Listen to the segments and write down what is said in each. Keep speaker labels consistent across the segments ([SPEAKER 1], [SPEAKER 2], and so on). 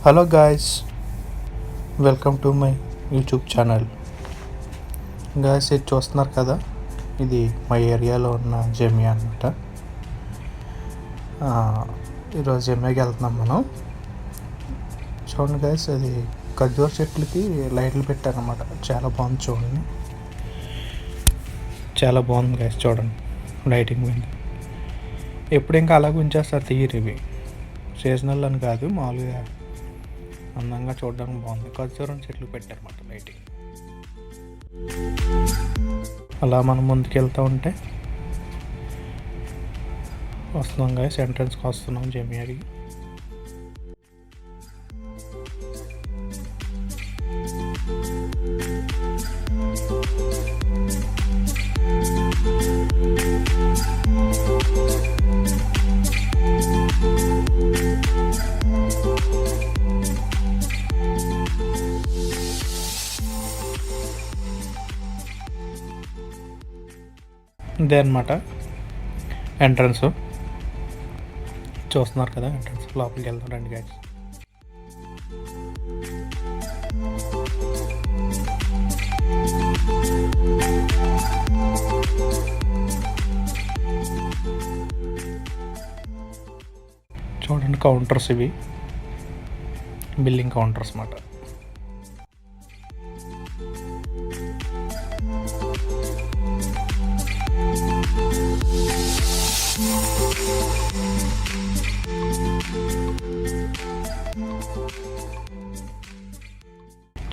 [SPEAKER 1] Hello guys, welcome to my YouTube channel. Guys, ఇది చూస్తున్నారు కదా, ఇది మా ఏరియాలో ఉన్న జమియా అనమాట. ఈరోజు జమియాకి వెళ్తున్నాం మనం. చూడండి గాయస్, అది ఖర్జూర చెట్లకి లైట్లు పెట్టారనమాట. చాలా బాగుంది, చూడండి. చాలా బాగుంది గాయస్, చూడండి. లైటింగ్ మీద ఎప్పుడు ఇంకా అలాగ ఉంచేస్తారు, తీయరు. ఇవి సీజనల్ అని కాదు, మామూలుగా అందంగా చూడడానికి బాగుంది. ఖర్జూరం చెట్లు పెట్టారన్నమాట లైటింగ్. అలా మనం ముందుకెళ్తూ ఉంటే వస్తున్నాం గాయస్, ఎంట్రన్స్కి వస్తున్నాం జమియాకి. ఇదే అనమాట ఎంట్రన్స్. చూస్తున్నారు కదా, ఎంట్రన్స్. లోపలికి వెళ్తాం రండి గాయస్. చూడండి, కౌంటర్స్ ఇవి, బిల్లింగ్ కౌంటర్స్ అన్నమాట.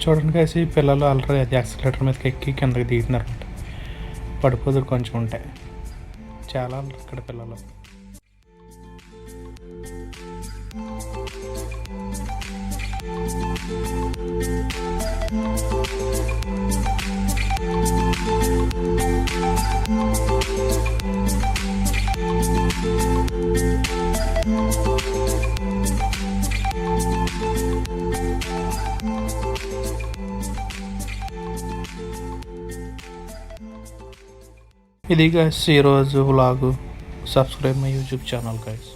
[SPEAKER 1] చూడండి కాసి, పిల్లలు ఆల్రెడీ అది యాక్సిలేటర్ మీదకి ఎక్కి కిందకి దిగుతున్నారు అనమాట. పడిపోదురు కొంచెం ఉంటాయి. చాలా ఇక్కడ పిల్లలు. ఇది గైస్ ఈరోజు vlog. Subscribe my YouTube channel guys.